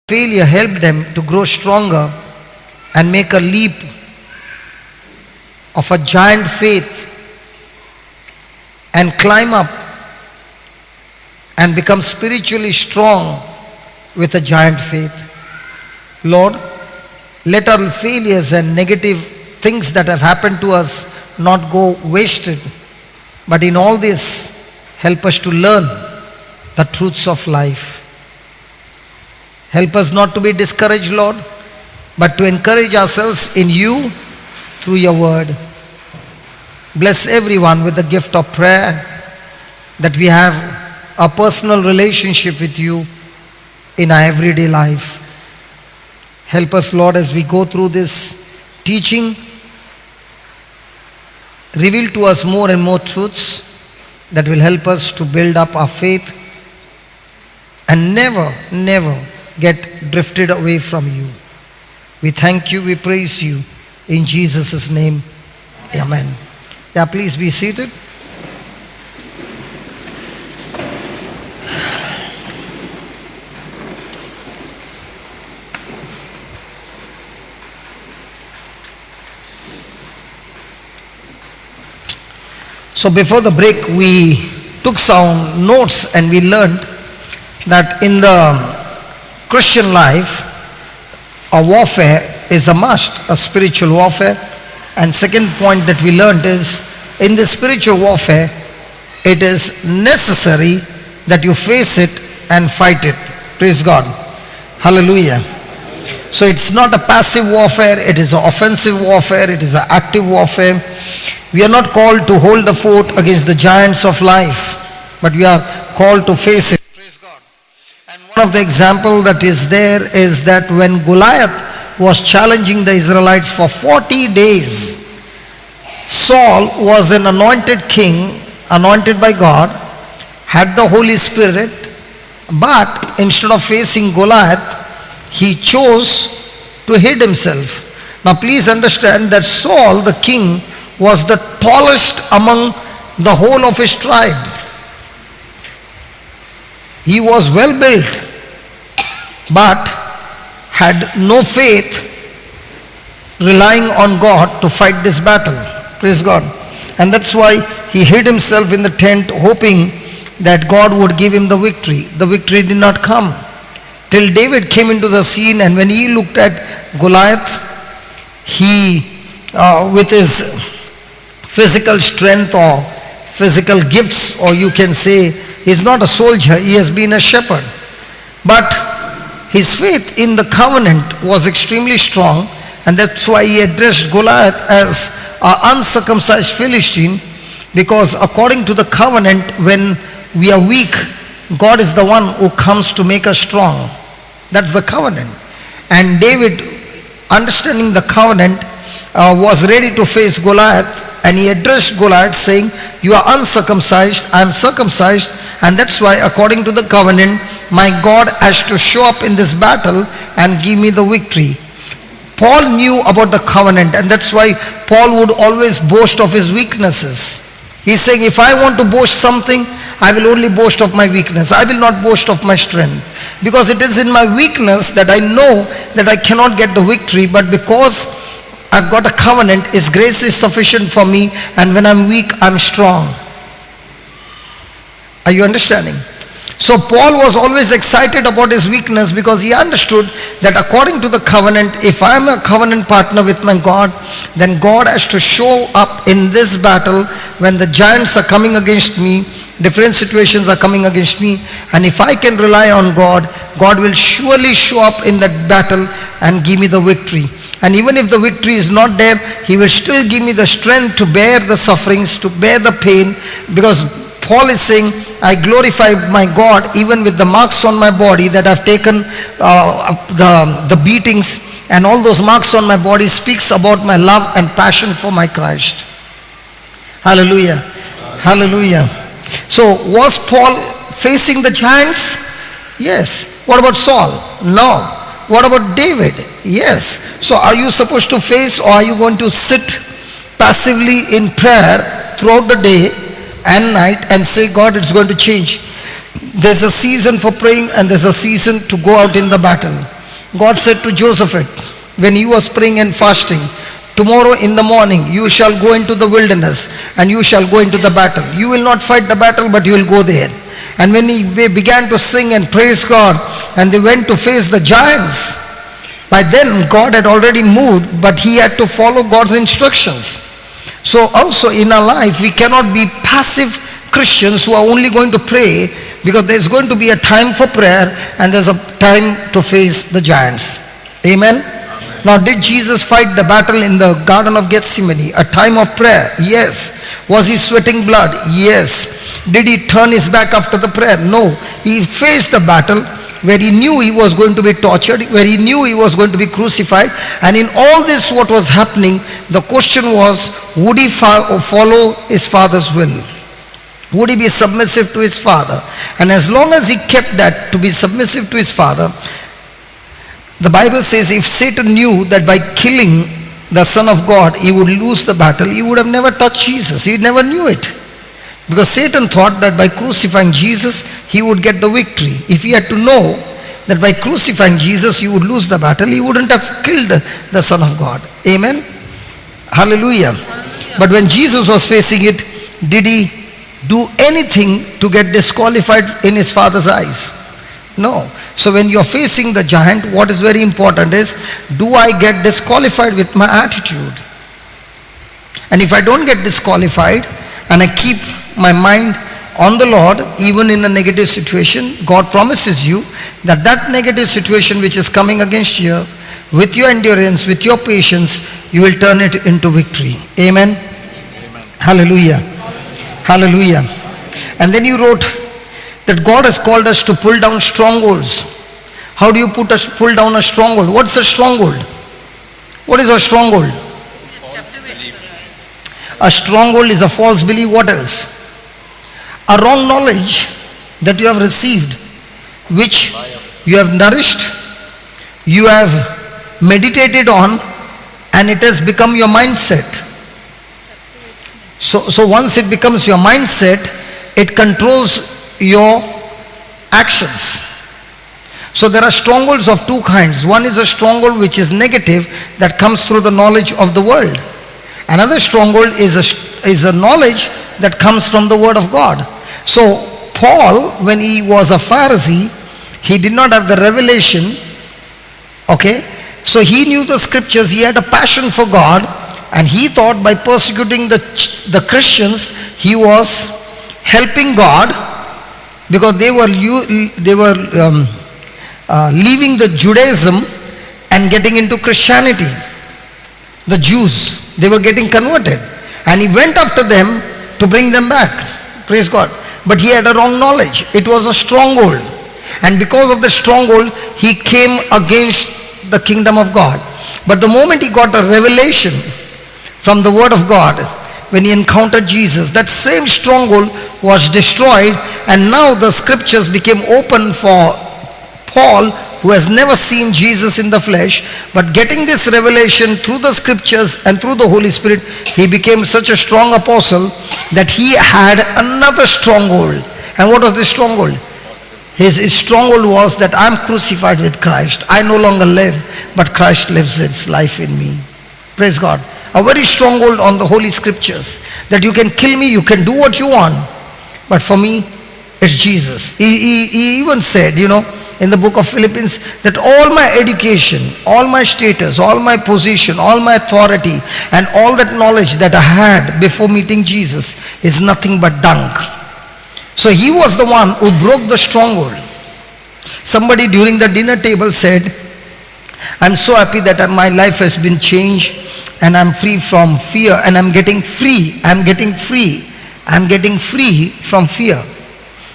failure helped them to grow stronger and make a leap of a giant faith and climb up and become spiritually strong with a giant faith. Lord, let our failures and negative things that have happened to us not go wasted, but in all this, help us to learn the truths of life. Help us not to be discouraged, Lord, but to encourage ourselves in you through your word. Bless everyone with the gift of prayer, that we have a personal relationship with you in our everyday life. Help us, Lord, as we go through this teaching. Reveal to us more and more truths that will help us to build up our faith and never get drifted away from you. We thank you, we praise you. In Jesus' name, amen. Yeah, please be seated. So before the break, we took some notes and we learned that in the Christian life, a warfare is a must, a spiritual warfare. And second point that we learned is, in the spiritual warfare, it is necessary that you face it and fight it. Praise God. Hallelujah. So it's not a passive warfare, it is an offensive warfare, it is an active warfare. We are not called to hold the fort against the giants of life, but we are called to face it. Praise God. And one of the example that is there is that when Goliath was challenging the Israelites for 40 days, Saul was an anointed king, anointed by God, had the Holy Spirit, but instead of facing Goliath, he chose to hide himself. Now please understand that Saul, the king, was the tallest among the whole of his tribe. He was well built, but had no faith, relying on God to fight this battle. Praise God. And that's why he hid himself in the tent, hoping that God would give him the victory. The victory did not come till David came into the scene, and when he looked at Goliath, he with his physical strength or physical gifts, or you can say he's not a soldier, he has been a shepherd, but his faith in the covenant was extremely strong, and that's why he addressed Goliath as an uncircumcised Philistine, because according to the covenant, when we are weak, God is the one who comes to make us strong. That's the covenant. And David, understanding the covenant, was ready to face Goliath, and he addressed Goliath saying, you are uncircumcised, I am circumcised, and that's why according to the covenant, my God has to show up in this battle and give me the victory. Paul knew about the covenant, and that's why Paul would always boast of his weaknesses. He's saying, if I want to boast something, I will only boast of my weakness. I will not boast of my strength. Because it is in my weakness that I know that I cannot get the victory, but because I've got a covenant, His grace is sufficient for me, and when I'm weak, I'm strong. Are you understanding? So Paul was always excited about his weakness, because he understood that according to the covenant, if I'm a covenant partner with my God, then God has to show up in this battle when the giants are coming against me, different situations are coming against me, and if I can rely on God, God will surely show up in that battle and give me the victory. And even if the victory is not there, He will still give me the strength to bear the sufferings, to bear the pain, because Paul is saying, I glorify my God even with the marks on my body that I've taken, the beatings, and all those marks on my body speaks about my love and passion for my Christ. Hallelujah. Hallelujah. So was Paul facing the giants? Yes. What about Saul? No. What about David? Yes. So are you supposed to face, or are you going to sit passively in prayer throughout the day and night and say, God, it's going to change? There's a season for praying, and there's a season to go out in the battle. God said to Joseph when he was praying and fasting, tomorrow in the morning you shall go into the wilderness and you shall go into the battle. You will not fight the battle, but you will go there. And when they began to sing and praise God, and they went to face the giants, by then God had already moved, but he had to follow God's instructions. So also in our life, we cannot be passive Christians who are only going to pray, because there's going to be a time for prayer and there's a time to face the giants. Amen? Now, did Jesus fight the battle in the Garden of Gethsemane? A time of prayer? Yes. Was he sweating blood? Yes. Did he turn his back after the prayer? No. He faced the battle where he knew he was going to be tortured, where he knew he was going to be crucified. And in all this what was happening, the question was, would he follow his Father's will? Would he be submissive to his Father? And as long as he kept that, to be submissive to his Father, the Bible says if Satan knew that by killing the Son of God he would lose the battle, he would have never touched Jesus. He never knew it. Because Satan thought that by crucifying Jesus he would get the victory. If he had to know that by crucifying Jesus he would lose the battle, he wouldn't have killed the Son of God. Amen? Hallelujah. But when Jesus was facing it, did he do anything to get disqualified in his Father's eyes? No. So when you're facing the giant, what is very important is, do I get disqualified with my attitude? And if I don't get disqualified and I keep my mind on the Lord, even in a negative situation, God promises you that that negative situation which is coming against you, with your endurance, with your patience, you will turn it into victory. Amen? Amen. Hallelujah. Hallelujah. And then you wrote that God has called us to pull down strongholds. How do you pull down a stronghold? What's a stronghold? What is a stronghold? A stronghold is a false belief. What else? A wrong knowledge that you have received, which you have nourished, you have meditated on, and it has become your mindset. So once it becomes your mindset, it controls your actions. So there are strongholds of two kinds. One is a stronghold which is negative, that comes through the knowledge of the world. Another stronghold is a knowledge that comes from the Word of God. So Paul, when he was a Pharisee, he did not have the revelation. Okay? So he knew the scriptures, he had a passion for God, and he thought by persecuting the Christians, he was helping God, because they were leaving the Judaism and getting into Christianity. The Jews, they were getting converted, and he went after them to bring them back. Praise God. But he had a wrong knowledge. It was a stronghold, and because of the stronghold he came against the kingdom of God. But the moment he got a revelation from the Word of God, when he encountered Jesus, that same stronghold was destroyed, and now the scriptures became open for Paul, who has never seen Jesus in the flesh, but getting this revelation through the scriptures and through the Holy Spirit, he became such a strong apostle that he had another stronghold. And what was this stronghold? His stronghold was that I'm crucified with Christ. I no longer live, but Christ lives his life in me. Praise God. A very stronghold on the Holy Scriptures, that you can kill me, you can do what you want, but for me, it's Jesus. He even said, in the book of Philippians, that all my education, all my status, all my position, all my authority, and all that knowledge that I had before meeting Jesus is nothing but dung. So he was the one who broke the stronghold. Somebody during the dinner table said, I'm so happy that my life has been changed and I'm free from fear, and I'm getting free. I'm getting free from fear.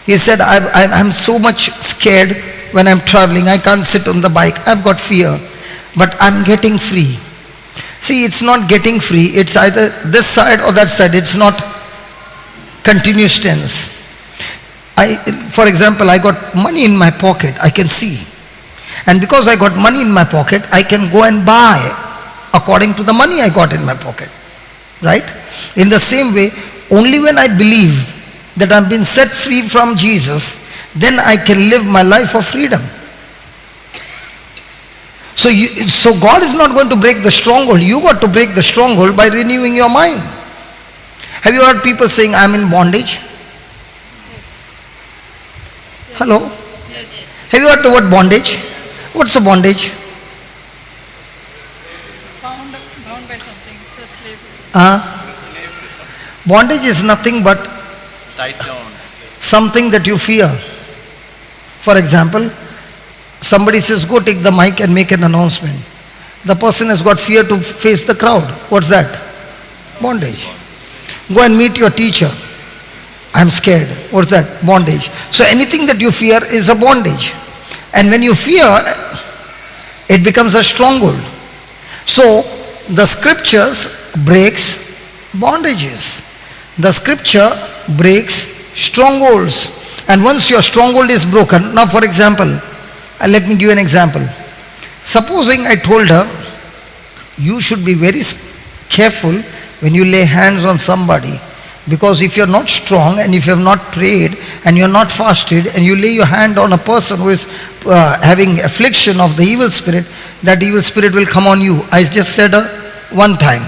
He said, I'm so much scared when I'm traveling. I can't sit on the bike. I've got fear, but I'm getting free. See, it's not getting free. It's either this side or that side. It's not continuous tense. For example, I got money in my pocket. I can see. And because I got money in my pocket, I can go and buy according to the money I got in my pocket. Right? In the same way, only when I believe that I've been set free from Jesus, then I can live my life of freedom. So God is not going to break the stronghold. You got to break the stronghold by renewing your mind. Have you heard people saying, I'm in bondage? Yes. Hello? Yes. Have you heard the word bondage? What's a bondage? Bound by something. It's a slave or something. Bondage is nothing but Tied down. something that you fear. For example, somebody says, go take the mic and make an announcement. The person has got fear to face the crowd. What's that? Bondage. Go and meet your teacher. I'm scared. What's that? Bondage. So anything that you fear is a bondage. And when you fear, it becomes a stronghold. So the scriptures breaks bondages. The scripture breaks strongholds. And once your stronghold is broken, now for example, let me give you an example. Supposing I told her, you should be very careful when you lay hands on somebody, because if you're not strong and if you have not prayed and you're not fasted and you lay your hand on a person who is having affliction of the evil spirit, that evil spirit will come on you. I just said her one time.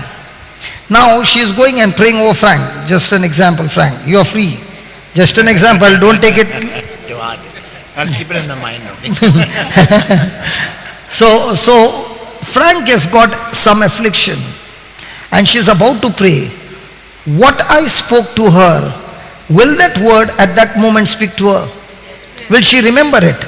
Now she is going and praying over Frank. Just an example, Frank. You are free. Just an example. Don't take it. Too hard. I'll keep it in the mind. So Frank has got some affliction and she's about to pray. What I spoke to her, will that word at that moment speak to her? Will she remember it?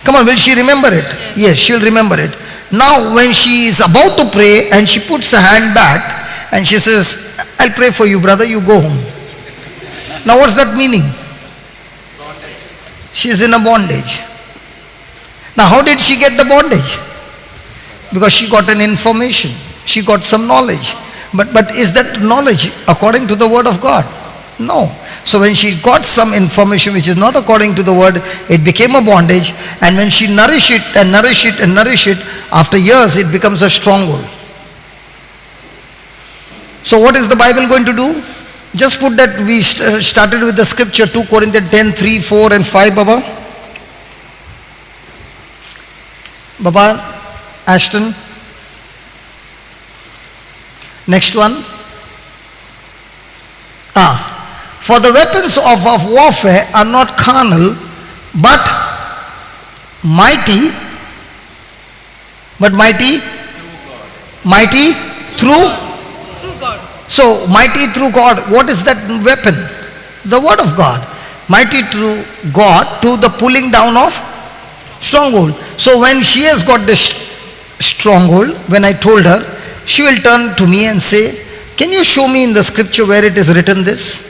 Come on, will she remember it? Yes, she'll remember it. Now when she is about to pray and she puts her hand back and she says, I'll pray for you, brother, you go home. Now what's that meaning? She is in a bondage. Now how did she get the bondage? Because she got an information. She got some knowledge. But is that knowledge according to the word of God? No. So when she got some information which is not according to the word, it became a bondage. And when she nourish it and nourish it and nourish it, after years it becomes a stronghold. So what is the Bible going to do? Just put that we started with the scripture 2 Corinthians 10, 3, 4 and 5, Baba. Baba, Ashton. Next one. For the weapons of warfare are not carnal, but mighty through God. So, mighty through God. What is that weapon? The word of God. Mighty through God to the pulling down of stronghold. So, when she has got this stronghold, when I told her, she will turn to me and say, can you show me in the scripture where it is written this?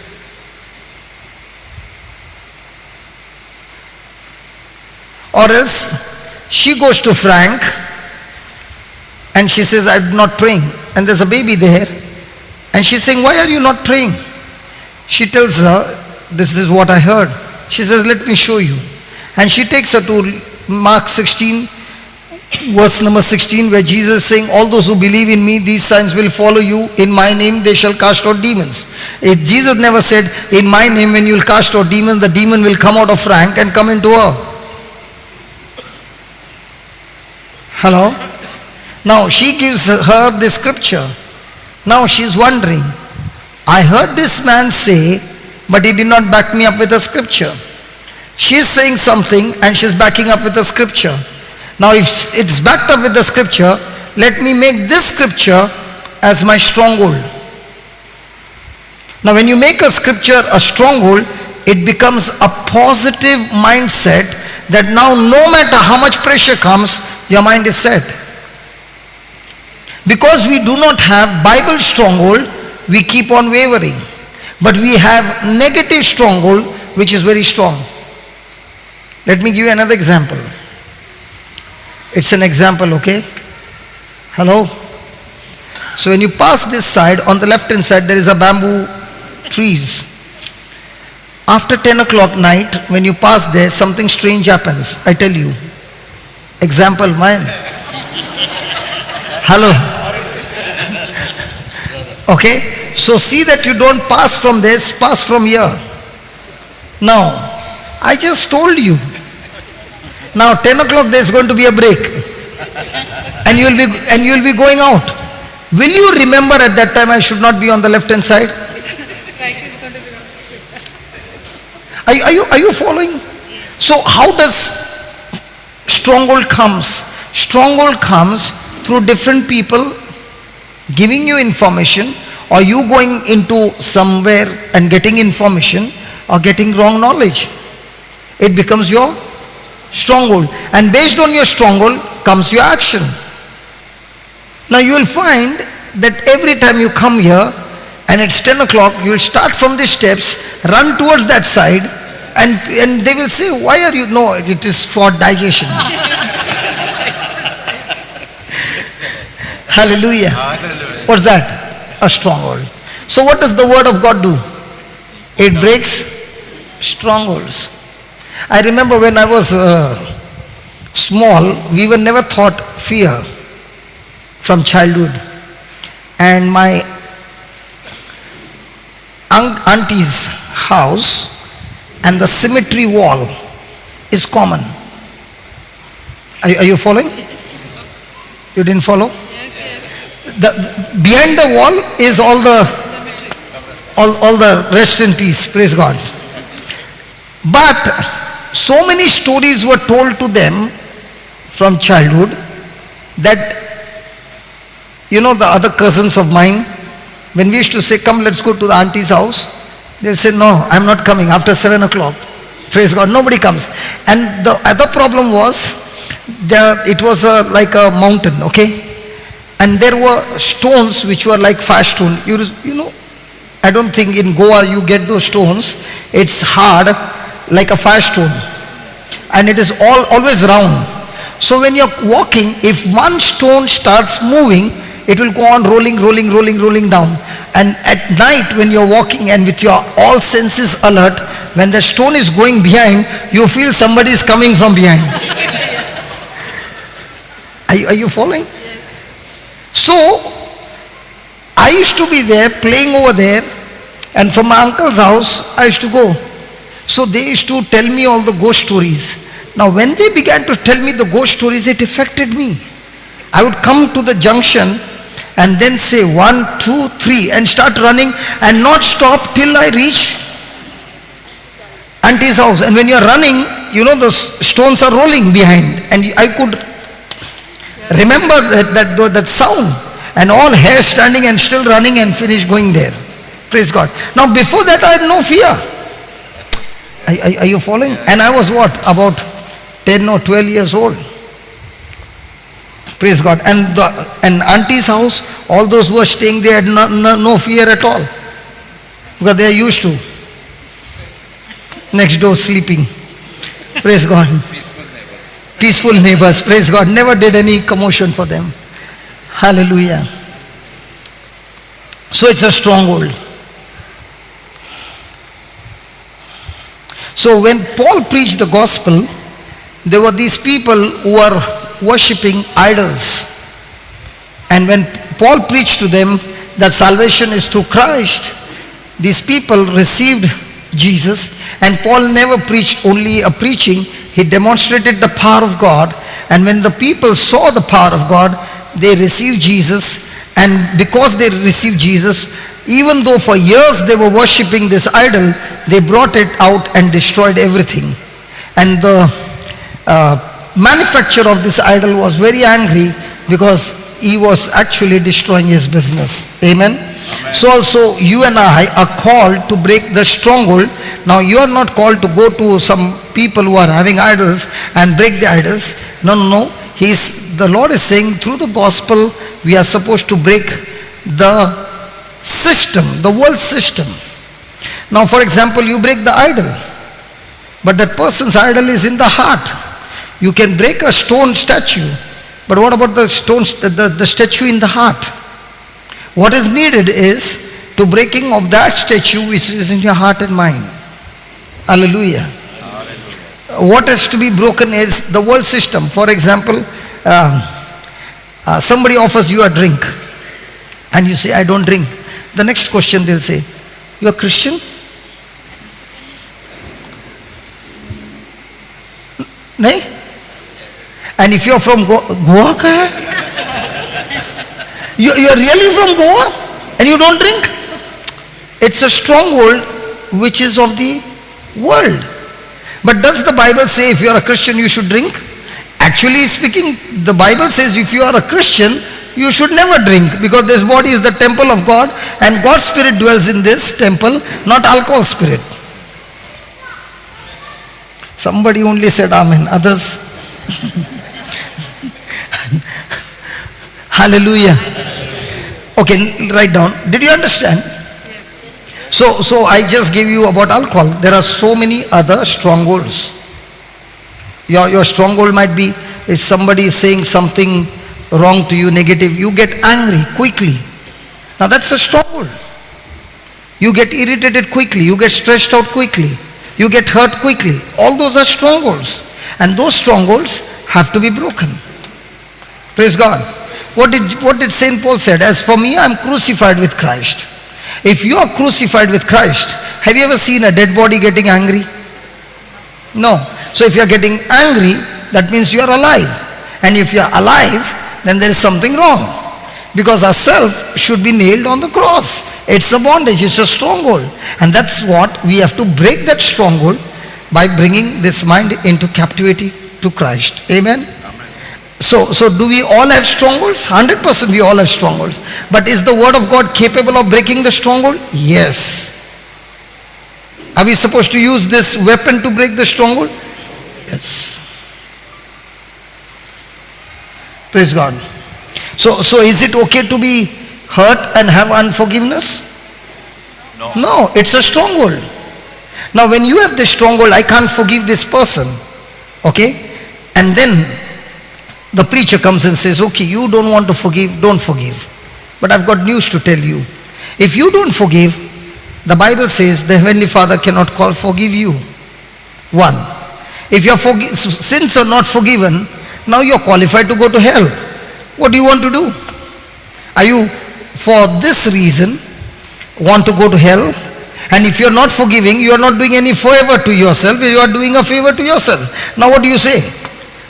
Or else, she goes to Frank and she says, I'm not praying. And there's a baby there. And she's saying, why are you not praying? She tells her, this is what I heard. She says, let me show you. And she takes her to Mark 16, verse number 16, where Jesus is saying, all those who believe in me, these signs will follow you. In my name, they shall cast out demons. Jesus never said, in my name, when you will cast out demons, the demon will come out of Frank and come into her. Hello? Now, she gives her this scripture. Now she's wondering, I heard this man say, but he did not back me up with a scripture. She's saying something and she's backing up with a scripture. Now if it's backed up with the scripture, let me make this scripture as my stronghold. Now when you make a scripture a stronghold, it becomes a positive mindset that now no matter how much pressure comes, your mind is set. Because we do not have Bible stronghold, we keep on wavering. But we have negative stronghold, which is very strong. Let me give you another example. It's an example, okay? Hello? So when you pass this side, on the left hand side, there is a bamboo trees. After 10 o'clock night, when you pass there, something strange happens. I tell you. Example, man. Hello? Okay? So see that you don't pass from this, pass from here. Now, I just told you. Now 10 o'clock there is going to be a break. and you will be going out. Will you remember at that time I should not be on the left hand side? Right is going to be on the scripture. Are you following? So how does stronghold comes? Stronghold comes through different people giving you information, or you going into somewhere and getting information or getting wrong knowledge. It becomes your stronghold, and based on your stronghold comes your action. Now you will find that every time you come here and it's 10 o'clock, you will start from the steps, run towards that side, and they will say, why are you? No, it is for digestion. Hallelujah. Hallelujah. What's that? A stronghold. So what does the word of God do? It breaks strongholds. I remember when I was small, we were never taught fear from childhood. And my auntie's house and the cemetery wall is common. Are you following? You didn't follow? Behind the wall is all the rest in peace, praise God. But so many stories were told to them from childhood that, you know, the other cousins of mine, when we used to say, come, let's go to the auntie's house, they'll say, no, I'm not coming after 7 o'clock. Praise God, nobody comes. And the other problem was, it was like a mountain, okay? And there were stones which were like fire stone. You know, I don't think in Goa you get those stones. It's hard like a fire stone. And it is always round. So when you're walking, if one stone starts moving, it will go on rolling down. And at night when you're walking and with your all senses alert, when the stone is going behind, you feel somebody is coming from behind. Are you following? So, I used to be there, playing over there, and from my uncle's house, I used to go. So they used to tell me all the ghost stories. Now when they began to tell me the ghost stories, it affected me. I would come to the junction and then say 1, 2, 3 and start running and not stop till I reach auntie's house. And when you're running, you know the stones are rolling behind, and I could remember that sound, and all hair standing and still running and finish going there. Praise God. Now before that I had no fear. Are you following? And I was what? About 10 or 12 years old. Praise God. And auntie's house, all those who were staying there had no fear at all, because they are used to next door sleeping. Praise God. Peaceful neighbors, praise God, never did any commotion for them. Hallelujah. So it's a stronghold. So when Paul preached the gospel, there were these people who were worshipping idols. And when Paul preached to them that salvation is through Christ, these people received Jesus, and Paul never preached only a preaching. He demonstrated the power of God, and when the people saw the power of God, they received Jesus. And because they received Jesus, even though for years they were worshipping this idol, they brought it out and destroyed everything. And the manufacturer of this idol was very angry because he was actually destroying his business. Amen. So also you and I are called to break the stronghold. Now you are not called to go to some people who are having idols and break the idols. No. The Lord is saying through the gospel we are supposed to break the system, the world system. Now for example, you break the idol, but that person's idol is in the heart. You can break a stone statue, but what about the statue in the heart? What is needed is to breaking of that statue which is in your heart and mind. Hallelujah. What has to be broken is the world system. For example, somebody offers you a drink and you say, I don't drink. The next question they'll say, you are Christian? No? And if you're from Goa, ka hai? You're really from Goa and you don't drink? It's a stronghold which is of the world. But does the Bible say if you are a Christian you should drink? Actually speaking, the Bible says if you are a Christian you should never drink, because this body is the temple of God and God's spirit dwells in this temple, not alcohol spirit. Somebody only said amen, others hallelujah. Okay, write down. Did you understand? So I just gave you about alcohol. There are so many other strongholds. Your stronghold might be if somebody is saying something wrong to you, negative, you get angry quickly. Now that's a stronghold. You get irritated quickly, you get stressed out quickly, you get hurt quickly. All those are strongholds. And those strongholds have to be broken. Praise God. What did St. Paul said? As for me, I am crucified with Christ. If you are crucified with Christ, have you ever seen a dead body getting angry? No. So if you are getting angry, that means you are alive. And if you are alive, then there is something wrong. Because our self should be nailed on the cross. It's a bondage, it's a stronghold. And that's what we have to break, that stronghold, by bringing this mind into captivity to Christ. Amen? So do we all have strongholds? 100% we all have strongholds. But is the word of God capable of breaking the stronghold? Yes. Are we supposed to use this weapon to break the stronghold? Yes. Praise God. So is it okay to be hurt and have unforgiveness? No. No, it's a stronghold. Now when you have this stronghold, I can't forgive this person. Okay? And then the preacher comes and says, okay, you don't want to forgive, don't forgive. But I've got news to tell you. If you don't forgive, the Bible says the Heavenly Father cannot forgive you. One. If your sins are not forgiven, now you're qualified to go to hell. What do you want to do? Are you, for this reason, want to go to hell? And if you're not forgiving, you are not doing any favor to yourself, you are doing a favor to yourself. Now what do you say?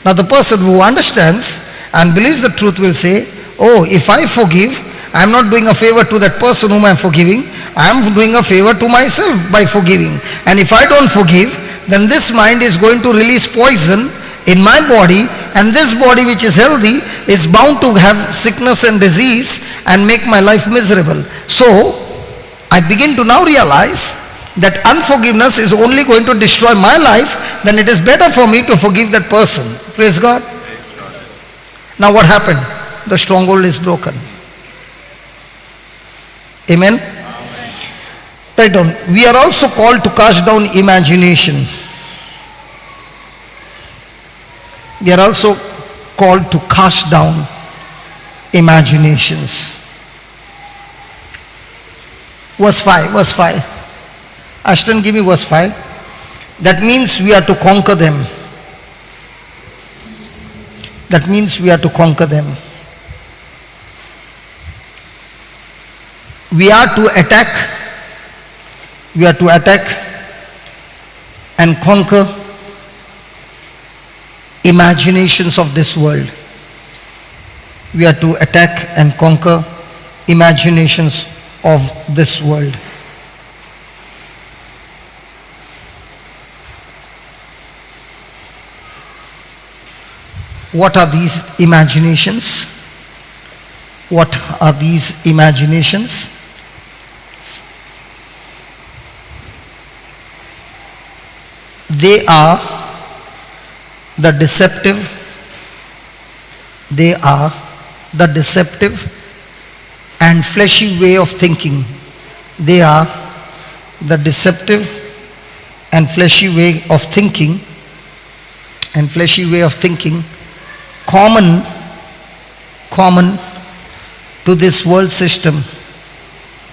Now the person who understands and believes the truth will say, oh, if I forgive, I am not doing a favor to that person whom I am forgiving, I am doing a favor to myself by forgiving. And if I don't forgive, then this mind is going to release poison in my body, and this body which is healthy is bound to have sickness and disease and make my life miserable. So I begin to now realize that unforgiveness is only going to destroy my life, then it is better for me to forgive that person. Praise God. Now what happened? The stronghold is broken. Amen. Right on. We are also called to cast down imagination. We are also called to cast down imaginations. Verse 5. Ashton, give me verse 5. That means we are to conquer them. That means we are to conquer them. We are to attack. We are to attack and conquer imaginations of this world. We are to attack and conquer imaginations of this world. What are these imaginations? What are these imaginations? They are the deceptive. They are the deceptive and fleshy way of thinking. They are the deceptive and fleshy way of thinking, and fleshy way of thinking common to this world system.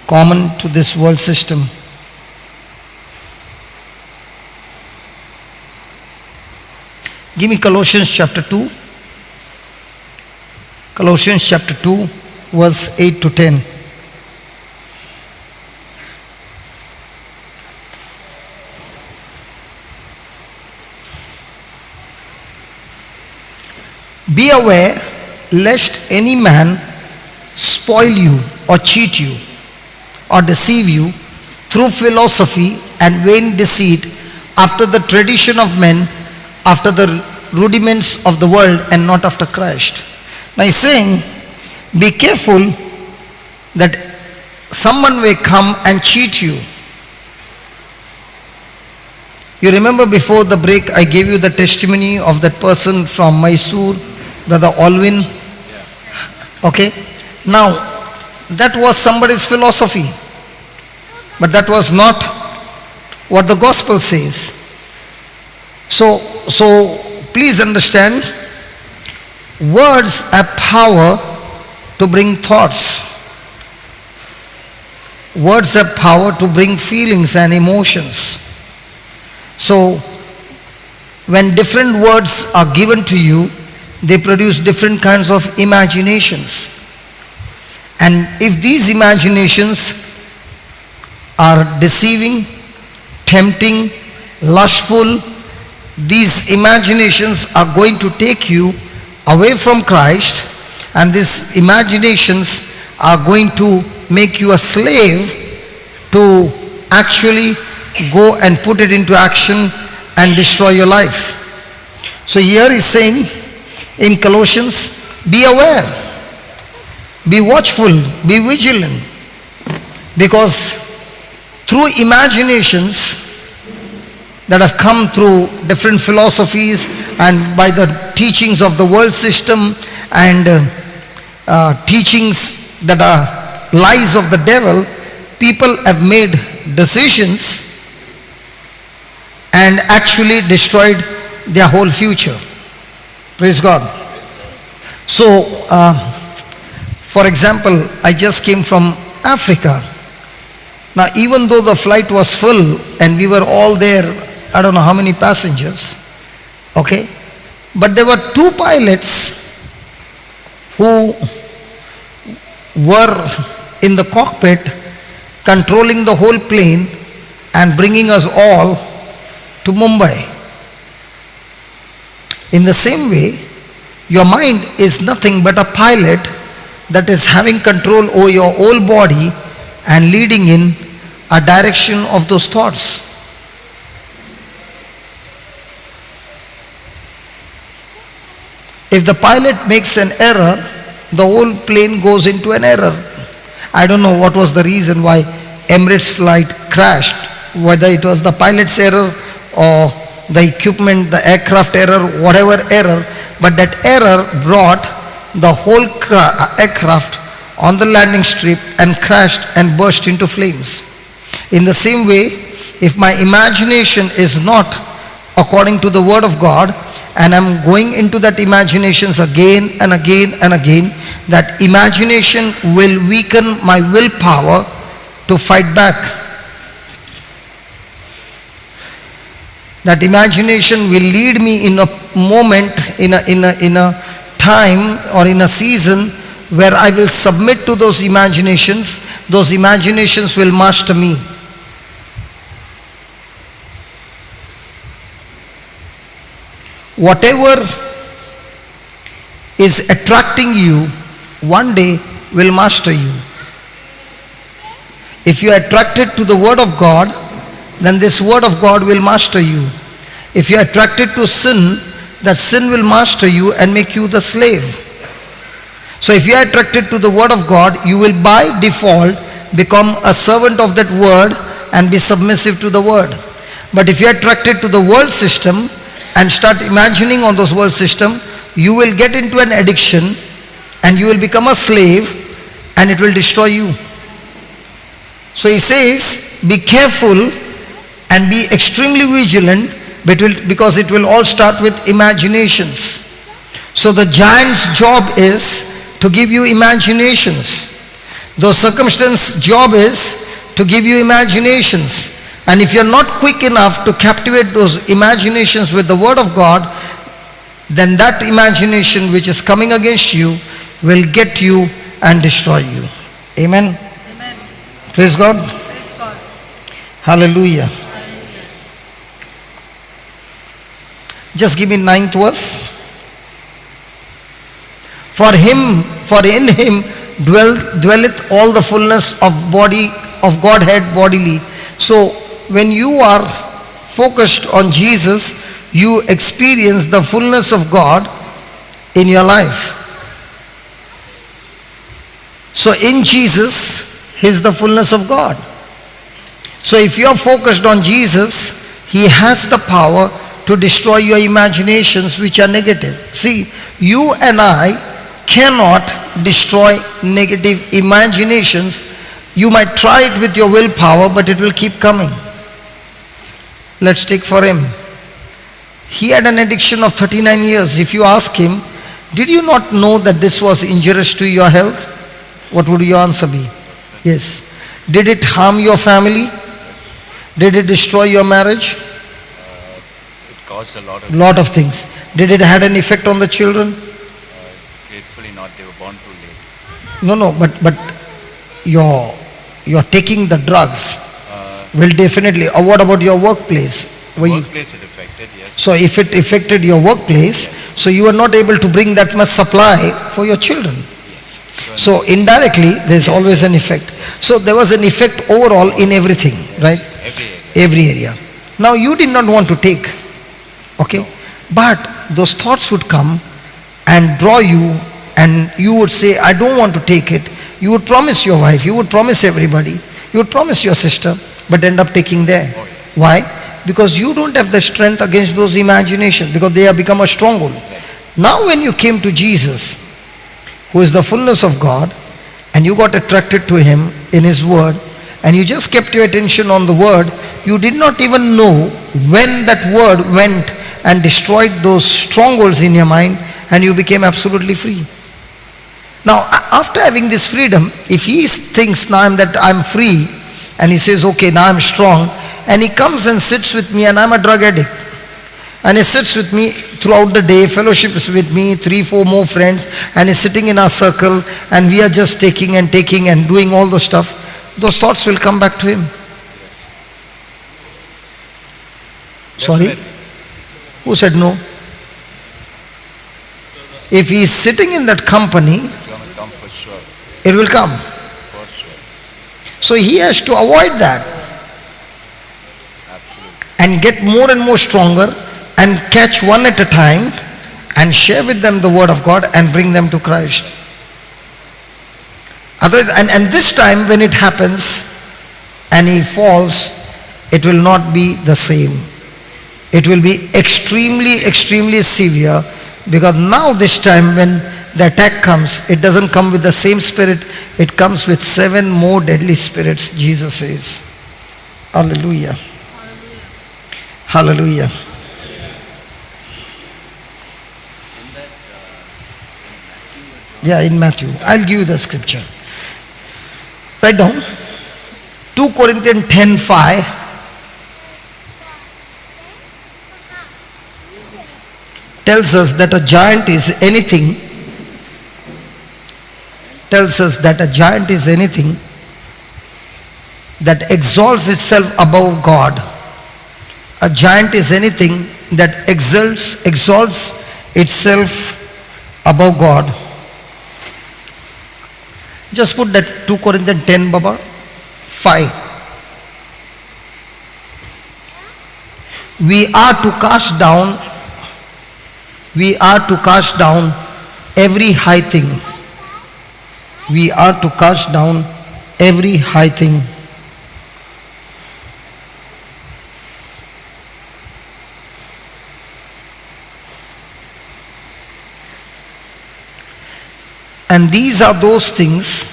Common to this world system. Give me Colossians chapter 2. Colossians chapter 2, verse 8 to 10. Be aware lest any man spoil you or cheat you or deceive you through philosophy and vain deceit, after the tradition of men, after the rudiments of the world, and not after Christ. Now he's saying, be careful that someone may come and cheat you. You remember before the break I gave you the testimony of that person from Mysore, Brother Alvin? Okay? Now, that was somebody's philosophy. But that was not what the gospel says. So please understand, words have power to bring thoughts. Words have power to bring feelings and emotions. So when different words are given to you, they produce different kinds of imaginations. And if these imaginations are deceiving, tempting, lustful, these imaginations are going to take you away from Christ, and these imaginations are going to make you a slave to actually go and put it into action and destroy your life. So here he's saying in Colossians, be aware, be watchful, be vigilant, because through imaginations that have come through different philosophies and by the teachings of the world system and teachings that are lies of the devil, people have made decisions and actually destroyed their whole future. Praise God. So, for example, I just came from Africa. Now, even though the flight was full and we were all there, I don't know how many passengers, okay, but there were two pilots who were in the cockpit controlling the whole plane and bringing us all to Mumbai. In the same way, your mind is nothing but a pilot that is having control over your whole body and leading in a direction of those thoughts. If the pilot makes an error, the whole plane goes into an error. I don't know what was the reason why Emirates flight crashed, whether it was the pilot's error or the equipment, the aircraft error, whatever error, but that error brought the whole aircraft on the landing strip and crashed and burst into flames. In the same way, if my imagination is not according to the word of God, and I'm going into that imaginations again and again and again, that imagination will weaken my willpower to fight back. That imagination will lead me in a moment, in a time or in a season where I will submit to those imaginations. Those imaginations will master me. Whatever is attracting you one day will master you. If you are attracted to the word of God, then this word of God will master you. If you are attracted to sin, that sin will master you and make you the slave. So if you are attracted to the word of God, you will by default become a servant of that word and be submissive to the word. But if you are attracted to the world system and start imagining on those world system, you will get into an addiction and you will become a slave and it will destroy you. So he says, be careful and be extremely vigilant, because it will all start with imaginations. So the giant's job is to give you imaginations. The circumstance job is to give you imaginations. And if you're not quick enough to captivate those imaginations with the word of God, then that imagination which is coming against you will get you and destroy you. Amen. Amen. Praise God. Praise God. Hallelujah. Hallelujah. Just give me 9th verse. For in him dwelleth all the fullness of Godhead bodily. So when you are focused on Jesus, you experience the fullness of God in your life. So in Jesus, he is the fullness of God. So if you are focused on Jesus, he has the power to destroy your imaginations which are negative. See, you and I cannot destroy negative imaginations. You might try it with your willpower, but it will keep coming. Let's take for him. He had an addiction of 39 years. If you ask him, did you not know that this was injurious to your health? What would your answer be? Yes. Did it harm your family? Did it destroy your marriage? It caused a lot of things. Did it had an effect on the children? Gratefully not. They were born too late. No, but you're taking the drugs will definitely. Or what about your workplace? Workplace it affected, yes. So if it affected your workplace, so you are not able to bring that much supply for your children. Yes. So indirectly, there's always an effect. So there was an effect overall in everything, right? Every area. Now you did not want to take, okay? No. But those thoughts would come and draw you, and you would say, I don't want to take it. You would promise your wife, you would promise everybody, you would promise your sister, but end up taking there. Oh, yes. Why? Because you don't have the strength against those imaginations, because they have become a stronghold. Right. Now when you came to Jesus, who is the fullness of God, and you got attracted to him in his word, and you just kept your attention on the word, you did not even know when that word went and destroyed those strongholds in your mind, and you became absolutely free. Now after having this freedom, if he thinks now that I'm free, and he says, okay, now I'm strong, and he comes and sits with me, and I'm a drug addict, and he sits with me throughout the day, fellowships with me, 3-4 more friends, and he's sitting in our circle, and we are just taking and doing all those stuff, those thoughts will come back to him. Sorry? Who said no? If he is sitting in that company, it's going to come for sure. It will come. For sure. So he has to avoid that. Absolutely. And get more and more stronger, and catch one at a time, and share with them the word of God, and bring them to Christ. Otherwise, and this time when it happens and he falls, it will not be the same. It will be extremely severe, because now this time when the attack comes, it doesn't come with the same spirit, it comes with 7 more deadly spirits, Jesus says. Hallelujah. Hallelujah. Yeah, in Matthew. I'll give you the scripture. Write down. 2 Corinthians 10:5. Tells us that a giant is anything. Tells us that a giant is anything that exalts itself above God. A giant is anything that exalts itself above God. Just put that 2 Corinthians 10, Baba, 5. We are to cast down every high thing. We are to cast down every high thing. And these are those things,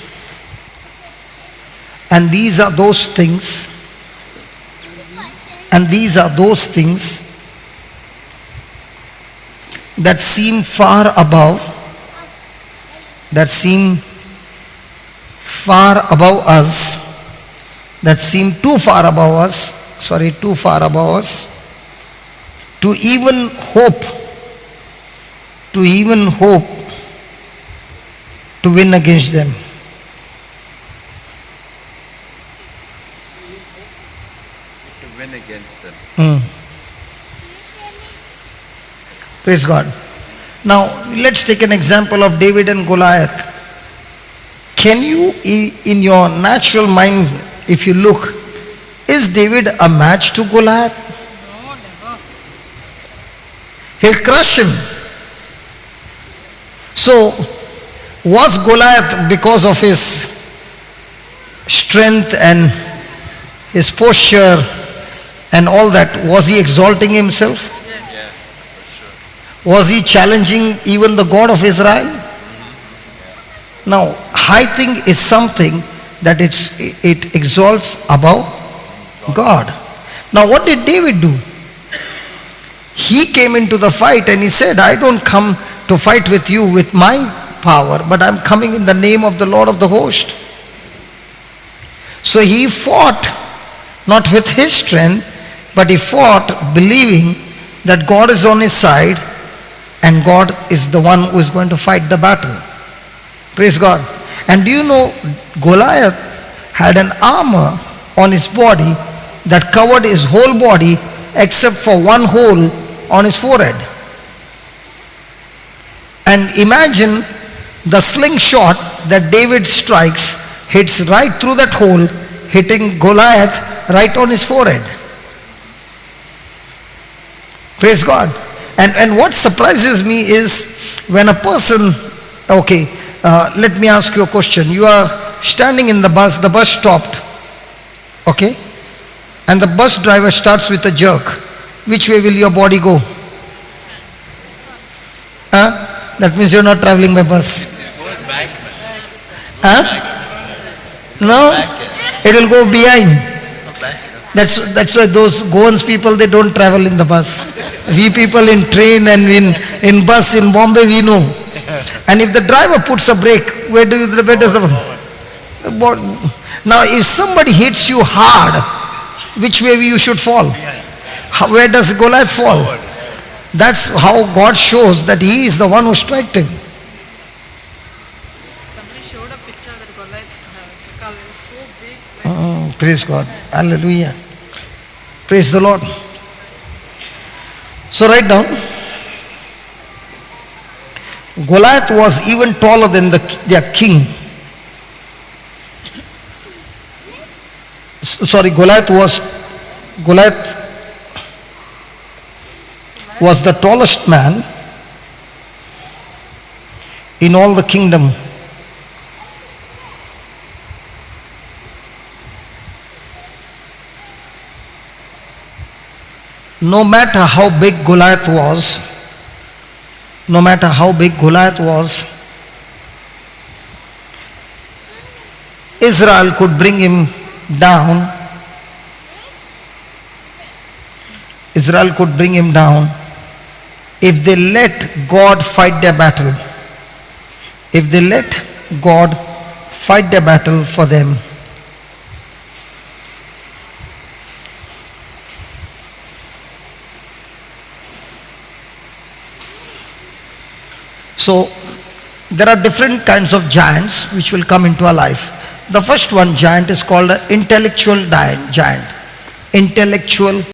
and these are those things, and these are those things that seem far above, that seem far above us, that seem too far above us, to even hope to win against them. To win against them. Praise God. Now, let's take an example of David and Goliath. Can you, in your natural mind, if you look, is David a match to Goliath? No, never. He'll crush him. So, was Goliath, because of his strength and his posture and all that, was he exalting himself? Was he challenging even the God of Israel? Now, high thing is something that it exalts above God. Now, what did David do? He came into the fight and he said, I don't come to fight with you with my power, but I'm coming in the name of the Lord of the host. So he fought not with his strength, but he fought believing that God is on his side and God is the one who is going to fight the battle. Praise God. And do you know, Goliath had an armor on his body that covered his whole body except for one hole on his forehead. And imagine the slingshot that David strikes hits right through that hole, hitting Goliath right on his forehead. Praise God. And what surprises me is when a person, let me ask you a question. You are standing in the bus stopped, okay? And the bus driver starts with a jerk. Which way will your body go? That means you're not traveling by bus. No, it will go behind. That's why those Goans people, they don't travel in the bus. We people in train and in bus in Bombay, we know. And if the driver puts a brake, where does the now if somebody hits you hard, which way you should fall? Where does Goliath fall? That's how God shows that he is the one who struck him. Somebody showed a picture that Goliath's skull is so big. Like Praise God. Hallelujah. Praise the Lord. So write down. Goliath was even taller than their king. Goliath was the tallest man in all the kingdom. No matter how big Goliath was, Israel could bring him down. Israel could bring him down if they let God fight their battle. If they let God fight their battle for them. So, there are different kinds of giants which will come into our life. The first one giant is called an intellectual giant. Intellectual